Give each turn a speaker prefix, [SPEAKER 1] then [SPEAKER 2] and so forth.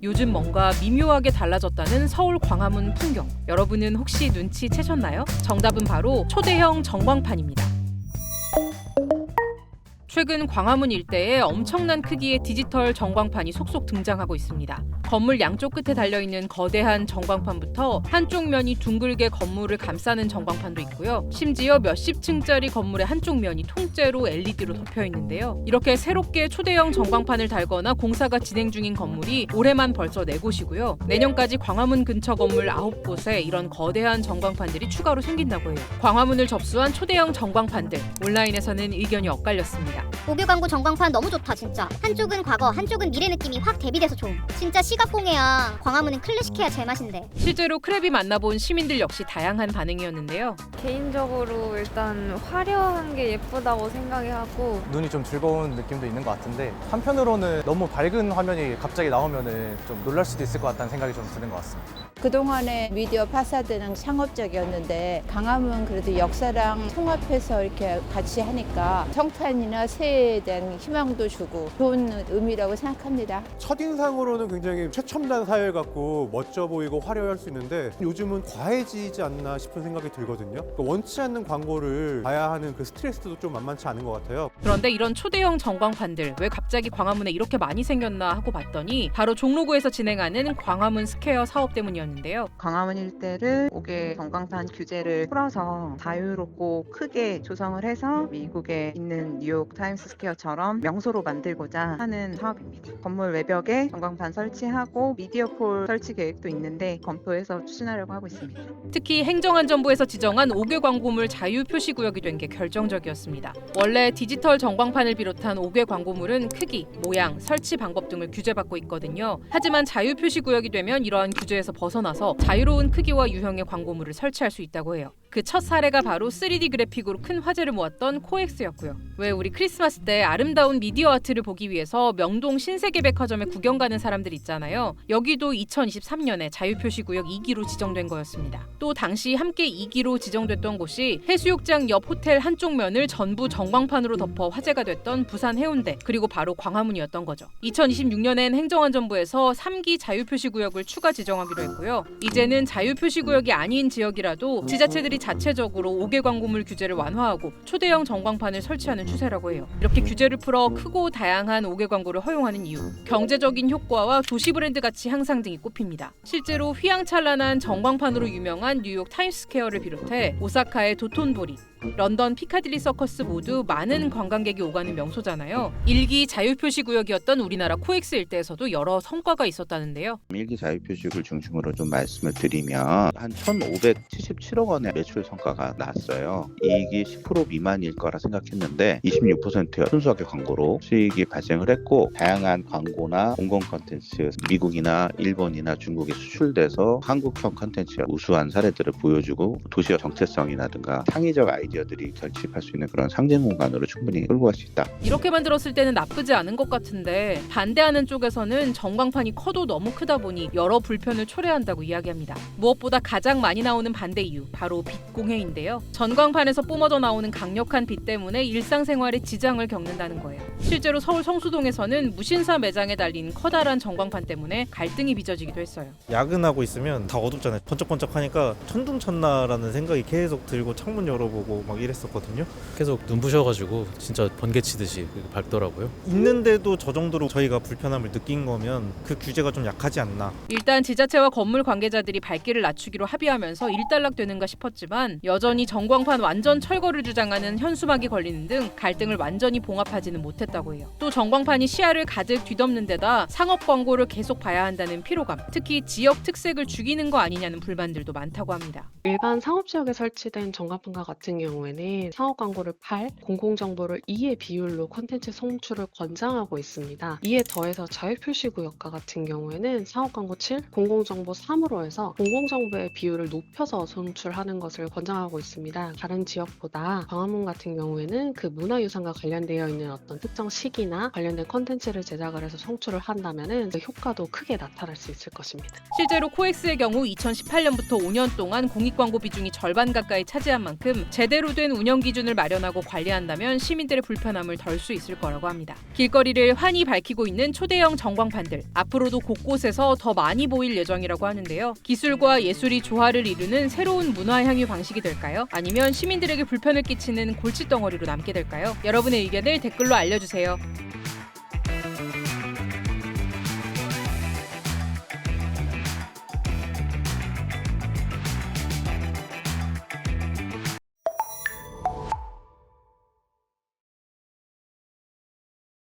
[SPEAKER 1] 요즘 뭔가 미묘하게 달라졌다는 서울 광화문 풍경. 여러분은 혹시 눈치채셨나요? 정답은 바로 초대형 전광판입니다. 최근 광화문 일대에 엄청난 크기의 디지털 전광판이 속속 등장하고 있습니다. 건물 양쪽 끝에 달려있는 거대한 전광판부터 한쪽 면이 둥글게 건물을 감싸는 전광판도 있고요. 심지어 몇십 층짜리 건물의 한쪽 면이 통째로 LED로 덮여 있는데요. 이렇게 새롭게 초대형 전광판을 달거나 공사가 진행 중인 건물이 올해만 벌써 4곳이고요. 내년까지 광화문 근처 건물 9곳에 이런 거대한 전광판들이 추가로 생긴다고 해요. 광화문을 접수한 초대형 전광판들, 온라인에서는 의견이 엇갈렸습니다.
[SPEAKER 2] 오교 광고 전광판 너무 좋다 진짜. 한쪽은 과거, 한쪽은 미래 느낌이 확 대비돼서 좋음. 진짜 시각공예야. 광화문은 클래식해야 제맛인데.
[SPEAKER 1] 실제로 크랩이 만나본 시민들 역시 다양한 반응이었는데요.
[SPEAKER 3] 개인적으로 일단 화려한 게 예쁘다고 생각하고
[SPEAKER 4] 눈이 좀 즐거운 느낌도 있는 것 같은데 한편으로는 너무 밝은 화면이 갑자기 나오면은 좀 놀랄 수도 있을 것 같다는 생각이 좀 드는 것 같습니다.
[SPEAKER 5] 그동안의 미디어 파사드는 상업적이었는데 광화문 그래도 역사랑 통합해서 이렇게 같이 하니까 청판이나 새해에 대한 희망도 주고 좋은 의미라고 생각합니다.
[SPEAKER 6] 첫인상으로는 굉장히 최첨단 사회 같고 멋져 보이고 화려할 수 있는데 요즘은 과해지지 않나 싶은 생각이 들거든요. 원치 않는 광고를 봐야 하는 그 스트레스도 좀 만만치 않은 것 같아요.
[SPEAKER 1] 그런데 이런 초대형 전광판들 왜 갑자기 광화문에 이렇게 많이 생겼나 하고 봤더니 바로 종로구에서 진행하는 광화문 스퀘어 사업 때문이었는데요.
[SPEAKER 7] 광화문 일대를 5개 전광판 규제를 풀어서 자유롭고 크게 조성을 해서 미국에 있는 뉴욕 타임스 스퀘어처럼 명소로 만들고자 하는 사업입니다. 건물 외벽에 전광판 설치하고 미디어폴 설치 계획도 있는데 검토해서 추진하려고 하고 있습니다.
[SPEAKER 1] 특히 행정안전부에서 지정한 5개 광고물 자유 표시구역이 된 게 결정적이었습니다. 원래 디지털 전광판을 비롯한 5개 광고물은 크기, 모양, 설치 방법 등을 규제받고 있거든요. 하지만 자유 표시구역이 되면 이러한 규제에서 벗어나서 자유로운 크기와 유형의 광고물을 설치할 수 있다고 해요. 그 첫 사례가 바로 3D 그래픽으로 큰 화제를 모았던 코엑스였고요. 왜 우리 크리스마스 때 아름다운 미디어 아트를 보기 위해서 명동 신세계백화점에 구경 가는 사람들 있잖아요. 여기도 2023년에 자유표시구역 2기로 지정된 거였습니다. 또 당시 함께 2기로 지정됐던 곳이 해수욕장 옆 호텔 한쪽 면을 전부 전광판으로 덮어 화제가 됐던 부산 해운대, 그리고 바로 광화문이었던 거죠. 2026년엔 행정안전부에서 3기 자유표시구역을 추가 지정하기로 했고요. 이제는 자유표시구역이 아닌 지역이라도 지자체들이 자체적으로 5개 광고물 규제를 완화하고 초대형 전광판을 설치하는 추세라고 해요. 이렇게 규제를 풀어 크고 다양한 5개 광고를 허용하는 이유, 경제적인 효과와 도시 브랜드 가치 향상 등이 꼽힙니다. 실제로 휘황찬란한 전광판으로 유명한 뉴욕 타임스퀘어를 비롯해 오사카의 도톤보리, 런던 피카딜리 서커스 모두 많은 관광객이 오가는 명소잖아요. 1기 자유표시구역이었던 우리나라 코엑스 일대에서도 여러 성과가 있었다는데요.
[SPEAKER 8] 1기 자유표시구를 중심으로 좀 말씀을 드리면 한 1,577억 원의 매출 성과가 났어요. 이익이 10% 미만일 거라 생각했는데 26%의 순수하게 광고로 수익이 발생을 했고, 다양한 광고나 공공 콘텐츠, 미국이나 일본이나 중국에 수출돼서 한국형 콘텐츠가 우수한 사례들을 보여주고 도시의 정체성이라든가 창의적 아이디어들이 결집할 수 있는 그런 상징 공간으로 충분히 끌고 갈 수 있다.
[SPEAKER 1] 이렇게만 들었을 때는 나쁘지 않은 것 같은데 반대하는 쪽에서는 전광판이 커도 너무 크다 보니 여러 불편을 초래한다고 이야기합니다. 무엇보다 가장 많이 나오는 반대 이유, 바로 빛 공해인데요. 전광판에서 뿜어져 나오는 강력한 빛 때문에 일상생활에 지장을 겪는다는 거예요. 실제로 서울 성수동에서는 무신사 매장에 달린 커다란 전광판 때문에 갈등이 빚어지기도 했어요.
[SPEAKER 9] 야근하고 있으면 다 어둡잖아요. 번쩍번쩍하니까 천둥쳤나라는 생각이 계속 들고 창문 열어보고 막 이랬었거든요.
[SPEAKER 10] 계속 눈부셔가지고 진짜 번개치듯이 밝더라고요.
[SPEAKER 9] 있는데도 저 정도로 저희가 불편함을 느낀 거면 그 규제가 좀 약하지 않나.
[SPEAKER 1] 일단 지자체와 건물 관계자들이 밝기를 낮추기로 합의하면서 일단락되는가 싶었지만 여전히 전광판 완전 철거를 주장하는 현수막이 걸리는 등 갈등을 완전히 봉합하지는 못했다고 해요. 또 전광판이 시야를 가득 뒤덮는 데다 상업 광고를 계속 봐야 한다는 피로감, 특히 지역 특색을 죽이는 거 아니냐는 불만들도 많다고 합니다.
[SPEAKER 11] 일반 상업지역에 설치된 전광판과 같은 경우에는 상업 광고를 8, 공공정보를 2의 비율로 콘텐츠 송출을 권장하고 있습니다. 이에 더해서 자유표시구역과 같은 경우에는 상업 광고 7, 공공정보 3으로 해서 공공정보의 비율을 높여서 송출하는 것을 권장하고 있습니다. 다른 지역보다 광화문 같은 경우에는 그 문화유산과 관련되어 있는 어떤 특정 시기나 관련된 콘텐츠를 제작을 해서 송출을 한다면 그 효과도 크게 나타날 수 있을 것입니다.
[SPEAKER 1] 실제로 코엑스의 경우 2018년부터 5년 동안 공익광고 비중이 절반 가까이 차지한 만큼 제대로 제대로 된 운영 기준을 마련하고 관리한다면 시민들의 불편함을 덜 수 있을 거라고 합니다. 길거리를 환히 밝히고 있는 초대형 전광판들, 앞으로도 곳곳에서 더 많이 보일 예정이라고 하는데요. 기술과 예술이 조화를 이루는 새로운 문화 향유 방식이 될까요? 아니면 시민들에게 불편을 끼치는 골칫덩어리로 남게 될까요? 여러분의 의견을 댓글로 알려주세요.